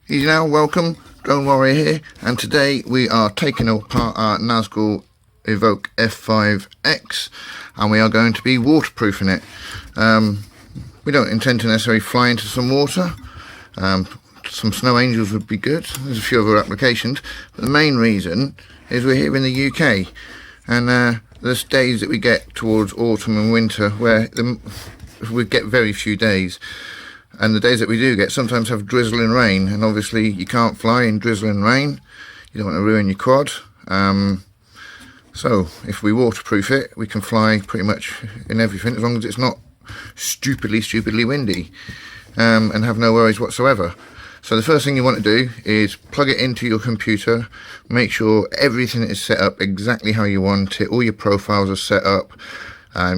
Easy now, welcome, Drone Warrior here, and today we are taking apart our Nazgul Evoque F5X and we are going to be waterproofing it. We don't intend to necessarily fly into some water. Some snow angels would be good. There's a few other applications, but the main reason is we're here in the UK, and there's days that we get towards autumn and winter where we get very few days. And the days that we do get sometimes have drizzle and rain, and obviously you can't fly in drizzle and rain. You don't want to ruin your quad. So if we waterproof it, we can fly pretty much in everything as long as it's not stupidly windy, and have no worries whatsoever. So the first thing you want to do is plug it into your computer, make sure everything is set up exactly how you want it, all your profiles are set up.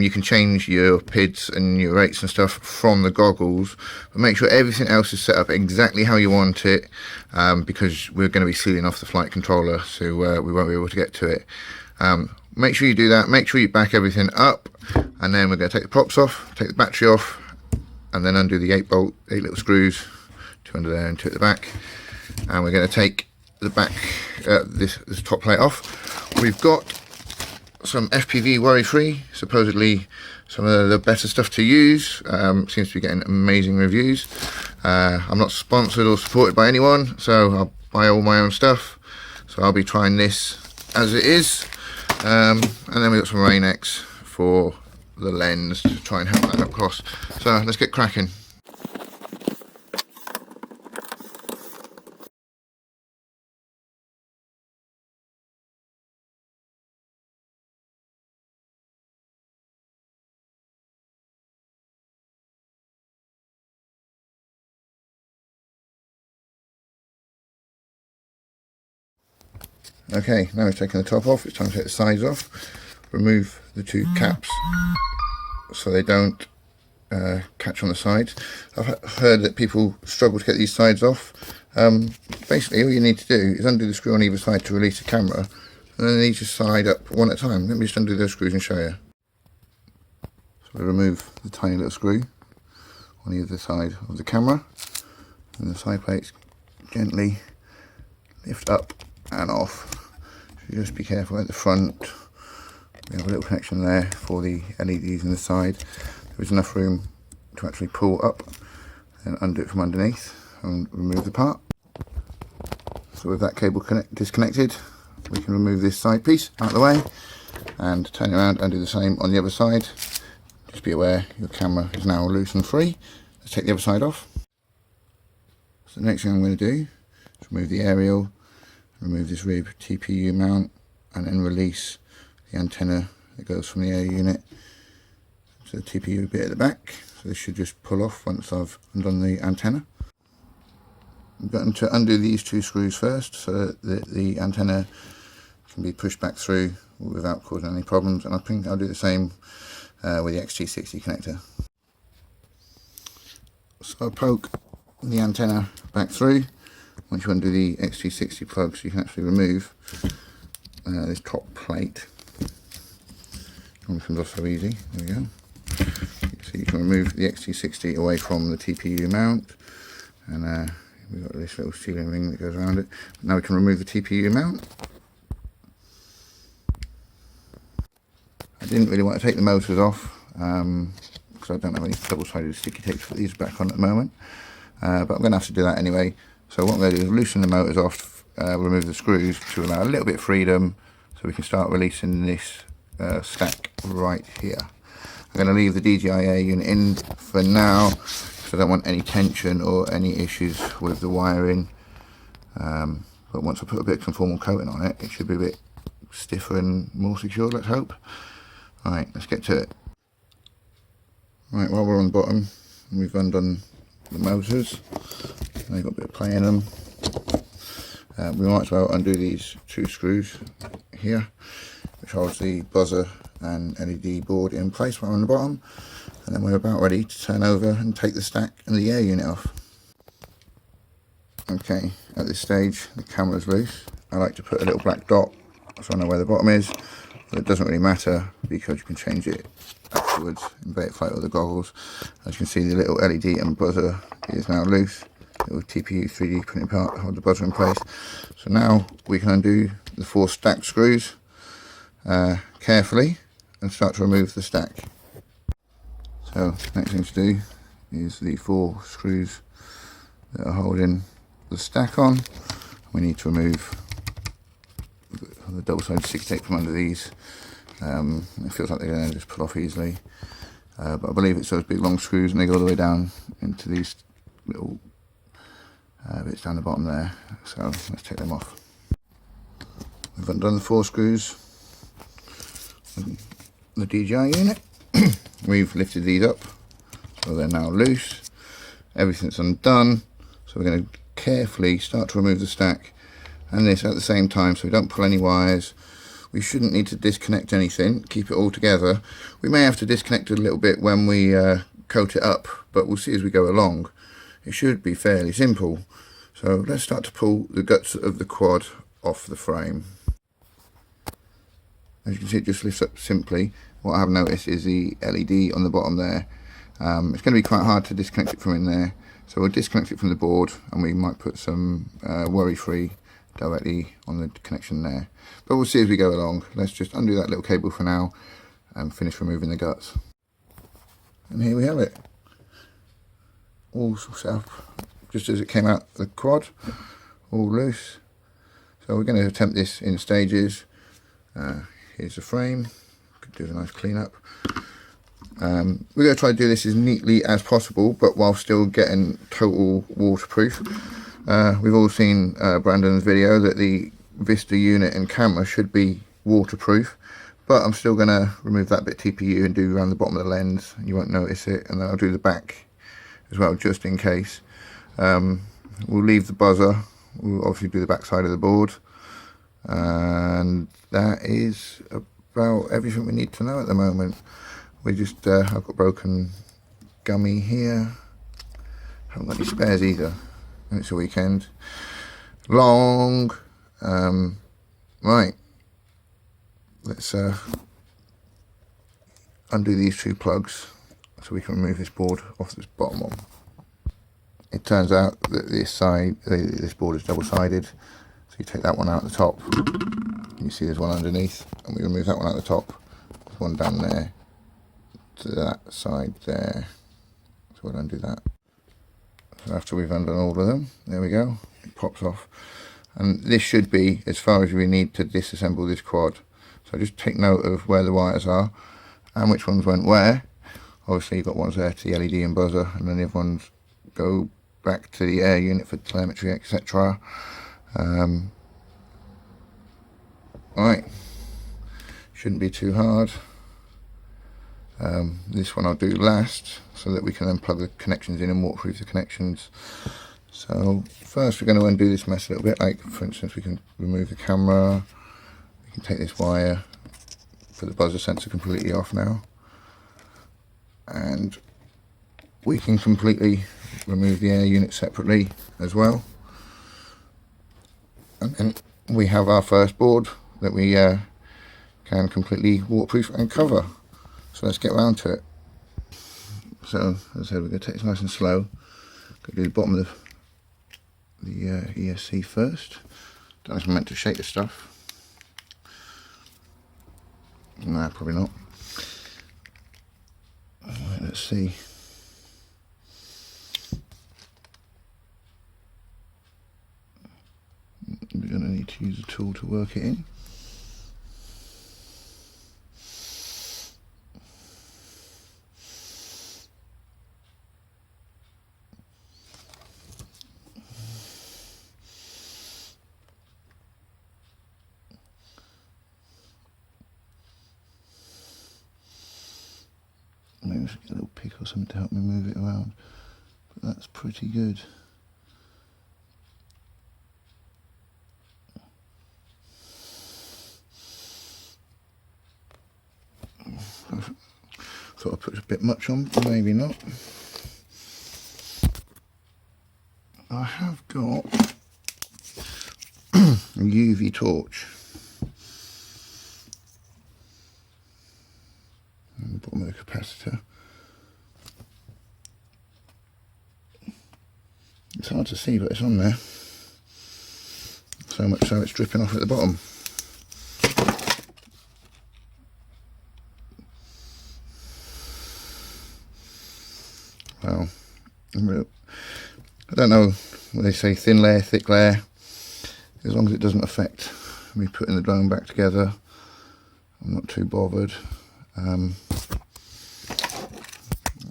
You can change your PIDs and your rates and stuff from the goggles, but make sure everything else is set up exactly how you want it, because we're going to be sealing off the flight controller, so we won't be able to get to it. Make sure you do that, make sure you back everything up, and then we're going to take the props off, take the battery off, and then undo the 8 little screws, 2 under there and 2 at the back, and we're going to take the back, this top plate off. We've got some FPV Worry free, supposedly some of the better stuff to use. Seems to be getting amazing reviews. I'm not sponsored or supported by anyone, so I'll buy all my own stuff. So I'll be trying this as it is, and then we've got some Rain-X for the lens to try and help that up across. So let's get cracking. Okay, now we've taken the top off, it's time to take the sides off. Remove the 2 caps so they don't catch on the sides. I've heard that people struggle to get these sides off. Basically all you need to do is undo the screw on either side to release the camera, and then each side up one at a time. Let me just undo those screws and show you. So I remove the tiny little screw on either side of the camera, and the side plates gently lift up and off. So just be careful at the front. We have a little connection there for the LEDs in the side. There is enough room to actually pull up and undo it from underneath and remove the part. So with that cable disconnected, we can remove this side piece out of the way and turn it around and do the same on the other side. Just be aware your camera is now loose and free. Let's take the other side off. So the next thing I'm going to do is remove the aerial, remove this rib TPU mount, and then release the antenna that goes from the air unit to the TPU bit at the back. So this should just pull off once I've undone the antenna. I'm going to undo these 2 screws first so that the antenna can be pushed back through without causing any problems, and I think I'll do the same with the XT60 connector. So I poke the antenna back through. Once you undo the XT60 plugs, you can actually remove this top plate. It comes off so easy. There we go. So you can remove the XT60 away from the TPU mount, and we've got this little sealing ring that goes around it. Now we can remove the TPU mount. I didn't really want to take the motors off because I don't have any double-sided sticky tape to put these back on at the moment, but I'm going to have to do that anyway. So what I'm going to do is loosen the motors off, remove the screws to allow a little bit of freedom so we can start releasing this stack right here. I'm going to leave the DJI unit in for now because I don't want any tension or any issues with the wiring, but once I put a bit of conformal coating on it, it should be a bit stiffer and more secure, let's hope. Right, let's get to it. Right, while we're on the bottom, we've undone the motors. They've got a bit of play in them. We might as well undo these 2 screws here, which holds the buzzer and LED board in place right on the bottom, and then we're about ready to turn over and take the stack and the air unit off. Okay, at this stage the camera's loose. I like to put a little black dot so I know where the bottom is, but it doesn't really matter because you can change it afterwards in Beta Flight or the goggles. As you can see, the little LED and buzzer is now loose. little TPU 3D printing part to hold the buzzer in place. So now we can undo the 4 stacked screws carefully and start to remove the stack. So next thing to do is the 4 screws that are holding the stack on. We need to remove the double-sided 6/8 from under these. It feels like they're going to just pull off easily, but I believe it's those big long screws and they go all the way down into these little bits down the bottom there. So let's take them off. We've undone the 4 screws on the DJI unit. We've lifted these up so they're now loose. Everything's undone, so we're going to carefully start to remove the stack and this at the same time, so we don't pull any wires. We shouldn't need to disconnect anything, keep it all together. We may have to disconnect it a little bit when we coat it up, but we'll see as we go along. It should be fairly simple. So let's start to pull the guts of the quad off the frame. As you can see, it just lifts up simply. What I have noticed is the LED on the bottom there. It's going to be quite hard to disconnect it from in there, so we'll disconnect it from the board and we might put some worry free directly on the connection there, but we'll see as we go along. Let's just undo that little cable for now and finish removing the guts. And here we have it, all set up just as it came out the quad, all loose. So we're going to attempt this in stages. Here's the frame, could do a nice clean up. We're going to try to do this as neatly as possible, but while still getting total waterproof. We've all seen Brandon's video that the Vista unit and camera should be waterproof, but I'm still going to remove that bit TPU and do around the bottom of the lens. You won't notice it, and then I'll do the back as well just in case. We'll leave the buzzer. We'll obviously do the back side of the board, and that is about everything we need to know at the moment. We just I've got broken gummy here, haven't got any spares either. It's a weekend long. Right, let's undo these 2 plugs so we can remove this board off this bottom one. It turns out that this board is double-sided, so you take that one out the top, you see there's one underneath, and we remove that one out the top. There's one down there to that side there, so we'll undo that. So after we've undone all of them, there we go, it pops off. And this should be as far as we need to disassemble this quad. So just take note of where the wires are and which ones went where. Obviously you've got ones there to the LED and buzzer, and then the other ones go back to the air unit for telemetry, etc. Right, shouldn't be too hard. This one I'll do last so that we can then plug the connections in and waterproof the connections. So first we're going to undo this mess a little bit. Like for instance, we can remove the camera, we can take this wire, put the buzzer sensor completely off now, and we can completely remove the air unit separately as well. And then we have our first board that we can completely waterproof and cover. So let's get around to it. So as I said, we're going to take this nice and slow. Going to do the bottom of the ESC first. Don't know if I'm meant to shake the stuff. No, probably not. Right, let's see. We're going to need to use a tool to work it in. Maybe I should get a little pick or something to help me move it around, but that's pretty good. Thought I put a bit much on, but maybe not. I have got a UV torch. And the bottom of the capacitor. So hard to see, but it's on there. So much so it's dripping off at the bottom. Well, I don't know when they say thin layer, thick layer, as long as it doesn't affect me putting the drone back together, I'm not too bothered.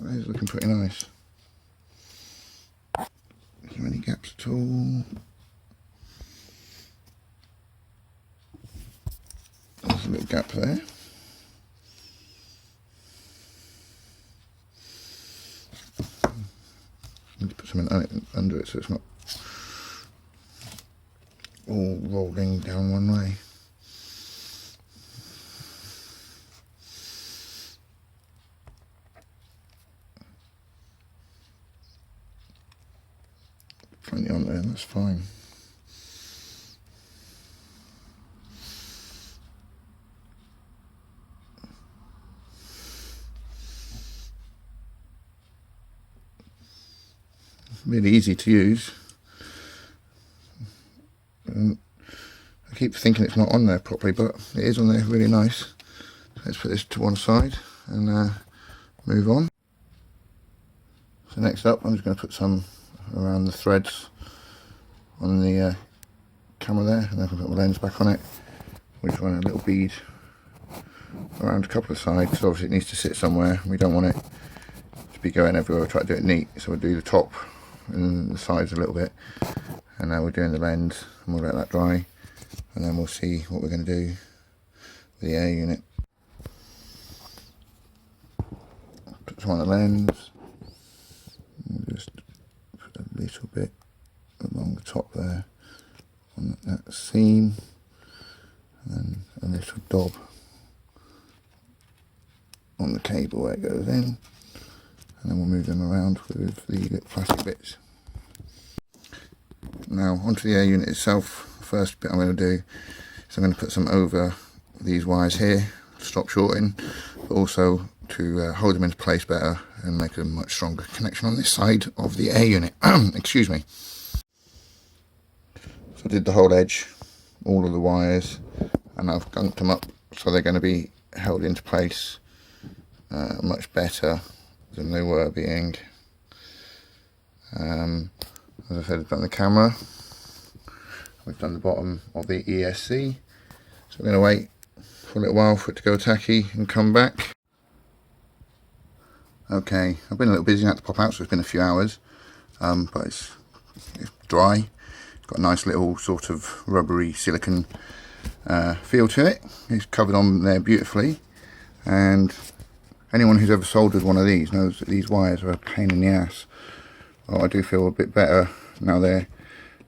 It's looking pretty nice. Is there any gaps at all? There's a little gap there. Need to put something under it so it's not all rolling down one way. Plenty on there, that's fine. Really easy to use. I keep thinking it's not on there properly, but it is on there really nice. Let's put this to one side and move on. So next up, I'm just going to put some around the threads on the camera there, and then I can put my lens back on it. We just run a little bead around a couple of sides, so obviously it needs to sit somewhere. We don't want it to be going everywhere. We try to do it neat, so we'll do the top and the sides a little bit, and now we're doing the lens, and we'll let that dry, and then we'll see what we're going to do with the air unit. Put some on the lens, and just put a little bit along the top there on that seam, and then a little dob on the cable where it goes in, and then we'll move them around with the little plastic bits. Now onto the air unit itself. First bit I'm going to do is I'm going to put some over these wires here to stop shorting, but also to hold them into place better and make a much stronger connection on this side of the air unit. Excuse me. So I did the whole edge, all of the wires, and I've gunked them up so they're going to be held into place much better than they were being. As I said, I've done the camera, we've done the bottom of the ESC, so we're going to wait for a little while for it to go tacky and come back. Okay, I've been a little busy and had to pop out, so it's been a few hours, but it's dry. It's got a nice little sort of rubbery silicone feel to it. It's covered on there beautifully, and anyone who's ever soldered one of these knows that these wires are a pain in the ass. Well, I do feel a bit better now they're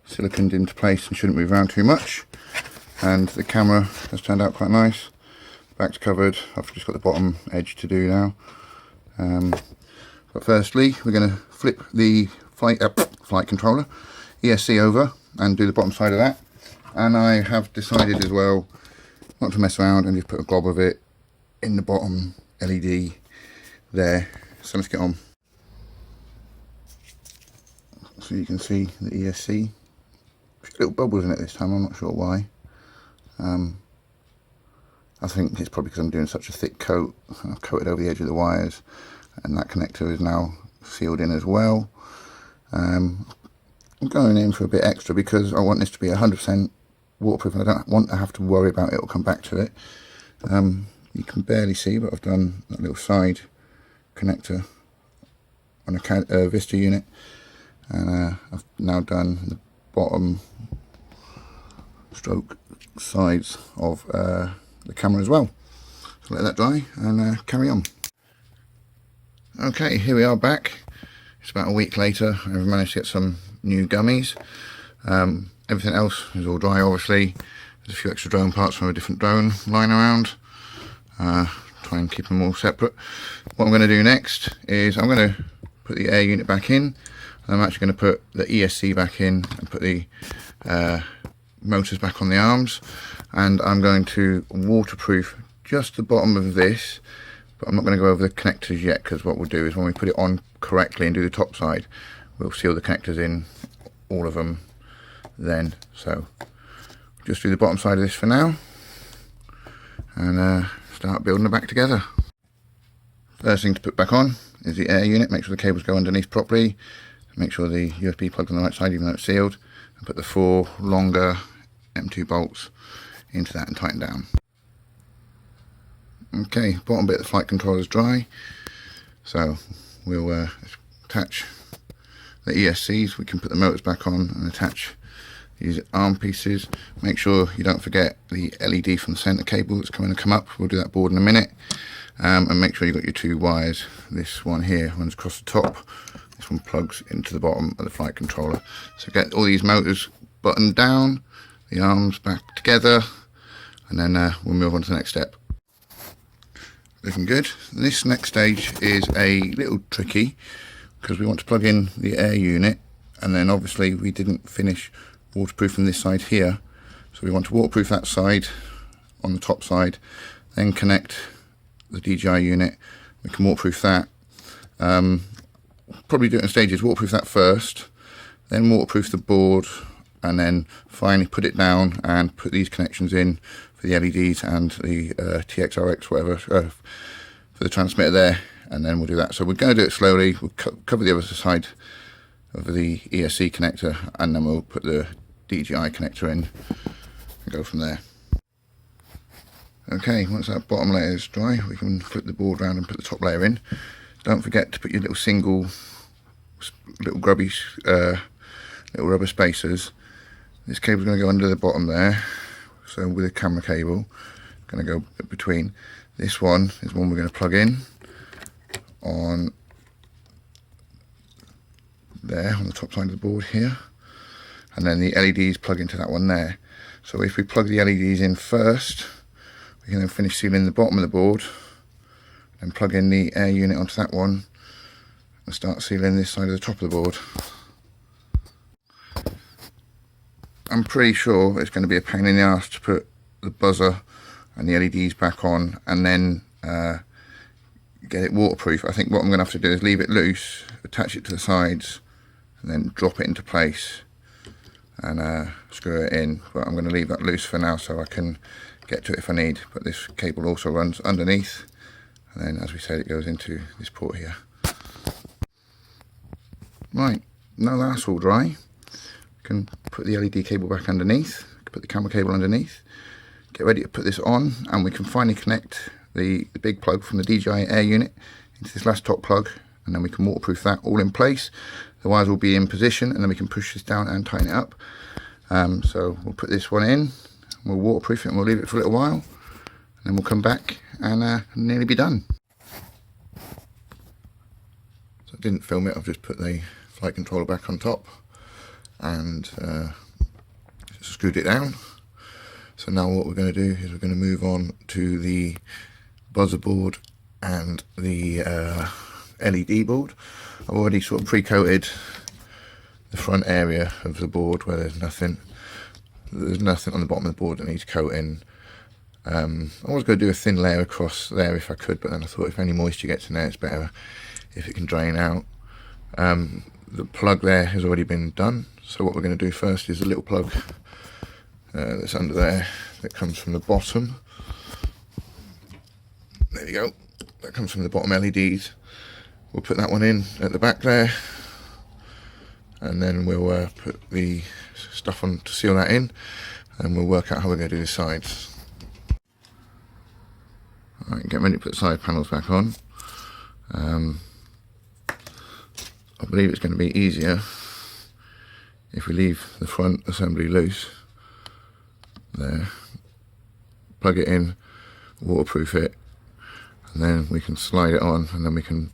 siliconed into place and shouldn't move around too much. And the camera has turned out quite nice. Back's covered. I've just got the bottom edge to do now. But firstly, we're going to flip the flight controller ESC over and do the bottom side of that. And I have decided as well not to mess around and just put a glob of it in the bottom LED there. So let's get on. So you can see the ESC, little bubbles in it this time, I'm not sure why. I think it's probably because I'm doing such a thick coat. I've coated over the edge of the wires, and that connector is now sealed in as well. I'm going in for a bit extra because I want this to be 100% waterproof, and I don't want to have to worry about it. Will come back to it. You can barely see, but I've done that little side connector on a Vista unit. And I've now done the bottom stroke sides of the camera as well. So let that dry and carry on. Okay, here we are back. It's about a week later. I've managed to get some new gummies. Everything else is all dry, obviously. There's a few extra drone parts from a different drone lying around. Try and keep them all separate. What I'm going to do next is I'm going to put the air unit back in. I'm actually going to put the ESC back in and put the motors back on the arms, and I'm going to waterproof just the bottom of this, but I'm not going to go over the connectors yet, because what we'll do is when we put it on correctly and do the top side, we'll seal the connectors in all of them then. So just do the bottom side of this for now, and start building it back together. First thing to put back on is the air unit. Make sure the cables go underneath properly. Make sure the USB plug's on the right side even though it's sealed, and put the 4 longer M2 bolts into that and tighten down. Okay, bottom bit of the flight controller is dry, so we'll attach the ESCs. We can put the motors back on and attach these arm pieces. Make sure you don't forget the LED from the center cable that's going to come up. We'll do that board in a minute. And make sure you've got your 2 wires. This one here runs across the top. This one plugs into the bottom of the flight controller. So get all these motors buttoned down, the arms back together, and then we'll move on to the next step. Looking good. This next stage is a little tricky because we want to plug in the air unit, and then obviously we didn't finish waterproofing this side here, so we want to waterproof that side on the top side, then connect the DJI unit. We can waterproof that. Probably do it in stages. Waterproof that first, then waterproof the board, and then finally put it down and put these connections in for the LEDs and the TXRX, whatever, for the transmitter there, and then we'll do that. So we're going to do it slowly. We'll cover the other side of the ESC connector, and then we'll put the DJI connector in and go from there. Okay, once that bottom layer is dry, we can flip the board around and put the top layer in. Don't forget to put your little single, little grubby, little rubber spacers. This cable's going to go under the bottom there, so with a camera cable, going to go between. This one is one we're going to plug in on there, on the top side of the board here, and then the LEDs plug into that one there. So if we plug the LEDs in first, we can then finish sealing the bottom of the board, and plug in the air unit onto that one, and start sealing this side of the top of the board. I'm pretty sure it's going to be a pain in the ass to put the buzzer and the LEDs back on and then get it waterproof. I think what I'm going to have to do is leave it loose, attach it to the sides, and then drop it into place and screw it in. But I'm going to leave that loose for now so I can get to it if I need. But this cable also runs underneath, and then, as we said, it goes into this port here. Right, now that's all dry, we can put the LED cable back underneath, put the camera cable underneath, get ready to put this on, and we can finally connect the big plug from the DJI Air unit into this last top plug, and then we can waterproof that all in place. The wires will be in position, and then we can push this down and tighten it up. So we'll put this one in, we'll waterproof it, and we'll leave it for a little while, and then we'll come back and nearly be done. So I didn't film it, I've just put the flight controller back on top and screwed it down. So now what we're going to do is we're going to move on to the buzzer board and the LED board. I've already sort of pre-coated the front area of the board where there's nothing on the bottom of the board that needs coating. I was going to do a thin layer across there if I could, but then I thought if any moisture gets in there, it's better if it can drain out. The plug there has already been done, so what we're going to do first is a little plug that's under there that comes from the bottom. There you go, that comes from the bottom LEDs. We'll put that one in at the back there, and then we'll put the stuff on to seal that in, and we'll work out how we're going to do the sides. Alright, get ready to put the side panels back on. I believe it's going to be easier if we leave the front assembly loose there, plug it in, waterproof it, and then we can slide it on, and then we can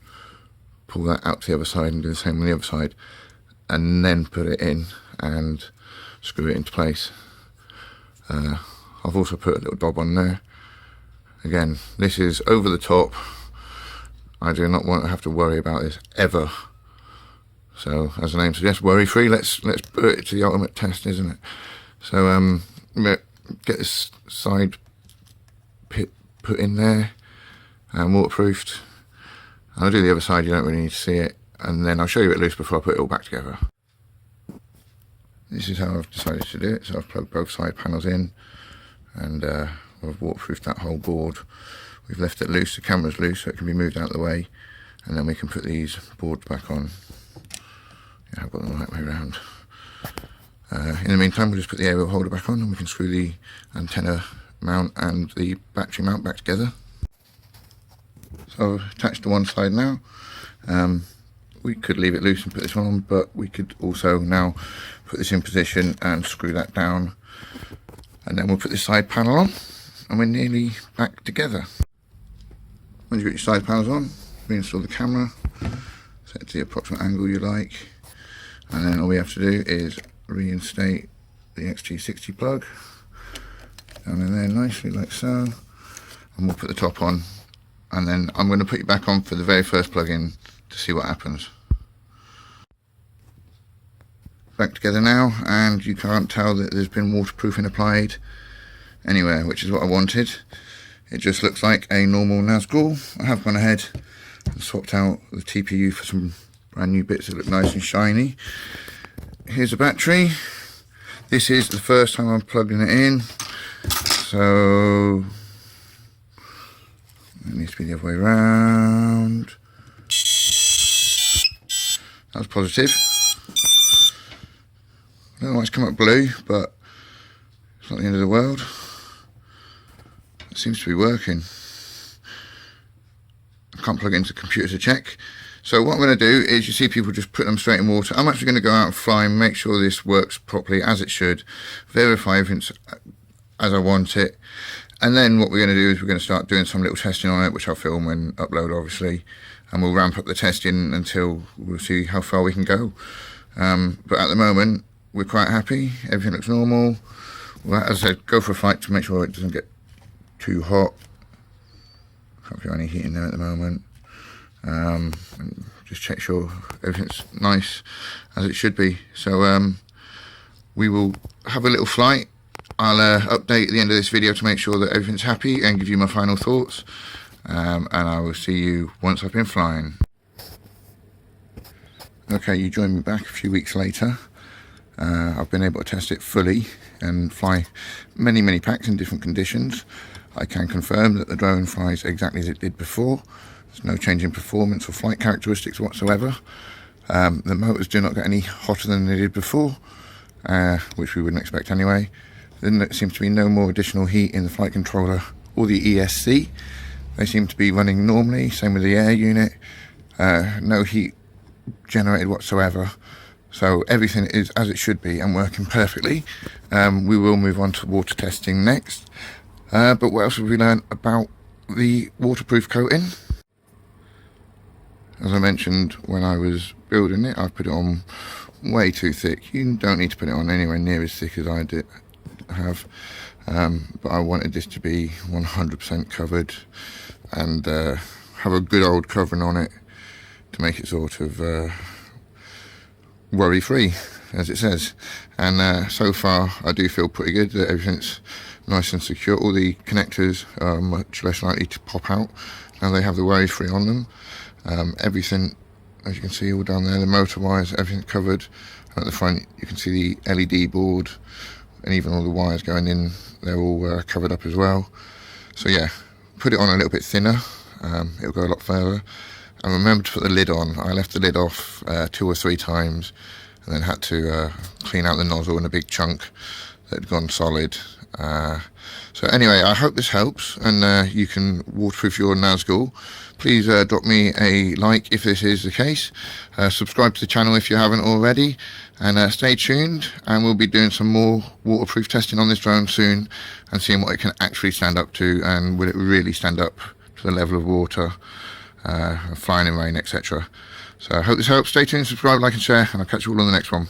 pull that out to the other side and do the same on the other side, and then put it in and screw it into place. I've also put a little dob on there. Again, this is over the top. I do not want to have to worry about this ever. So, as the name suggests, worry free. Let's put it to the ultimate test, isn't it? So, get this side put in there and waterproofed. I'll do the other side. You don't really need to see it, and then I'll show you it loose before I put it all back together. this is how I've decided to do it. So I've plugged both side panels in, and I've waterproofed that whole board. We've left it loose, the camera's loose, so it can be moved out of the way, and then we can put these boards back on. Yeah, I've got them the right way around. In the meantime, we'll just put the aerial holder back on, and we can screw the antenna mount and the battery mount back together. So I've attached to one side now. We could leave it loose and put this one on, but we could also now put this in position and screw that down, and then we'll put this side panel on, and we're nearly back together. Once you've got your side panels on, reinstall the camera, set it to the approximate angle you like, and then all we have to do is reinstate the XG60 plug down in there nicely like so, and we'll put the top on, and then I'm going to put you back on for the very first plug-in to see what happens. Back together now, and you can't tell that there's been waterproofing applied anywhere, which is what I wanted. It just looks like a normal Nazgul. I have gone ahead and swapped out the TPU for some brand new bits that look nice and shiny. Here's a battery. This is the first time I'm plugging it in, so it needs to be the other way around. That was positive. I don't know why it's come up blue, but it's not the end of the world. It seems to be working. I can't plug it into the computer to check. So what I'm going to do is, you see people just put them straight in water. I'm actually going to go out and fly and make sure this works properly as it should, verify everything's as I want it, and then what we're going to do is we're going to start doing some little testing on it, which I'll film and upload obviously, and we'll ramp up the testing until we'll see how far we can go. But at the moment we're quite happy, everything looks normal. Well, as I said, go for a flight to make sure it doesn't get too hot. Can't feel any heat in there at the moment. And just check sure everything's nice as it should be. So we will have a little flight. I'll update at the end of this video to make sure that everything's happy and give you my final thoughts, and I will see you once I've been flying. Okay, you join me back a few weeks later. I've been able to test it fully and fly many packs in different conditions. I can confirm that the drone flies exactly as it did before. There's no change in performance or flight characteristics whatsoever. The motors do not get any hotter than they did before, which we wouldn't expect anyway. Then there seems to be no more additional heat in the flight controller or the ESC. They seem to be running normally, same with the air unit. No heat generated whatsoever. So everything is as it should be and working perfectly. We will move on to water testing next. But what else have we learned about the waterproof coating? As I mentioned when I was building it, I put it on way too thick. You don't need to put it on anywhere near as thick as I did have. But I wanted this to be 100% covered and have a good old covering on it to make it sort of worry free, as it says. And so far I do feel pretty good that everything's nice and secure. All the connectors are much less likely to pop out now they have the worry free on them. Everything, as you can see all down there, the motor wires, everything's covered. And at the front you can see the LED board and even all the wires going in, they're all covered up as well. So yeah, put it on a little bit thinner, it'll go a lot further. And remember to put the lid on. I left the lid off 2 or 3 times and then had to clean out the nozzle in a big chunk that had gone solid. So anyway, I hope this helps and you can waterproof your Nazgul. Please drop me a like if this is the case. Subscribe to the channel if you haven't already, and stay tuned, and we'll be doing some more waterproof testing on this drone soon and seeing what it can actually stand up to, and will it really stand up to the level of water, flying in rain, etc. So I hope this helps. Stay tuned, subscribe, like and share, and I'll catch you all on the next one.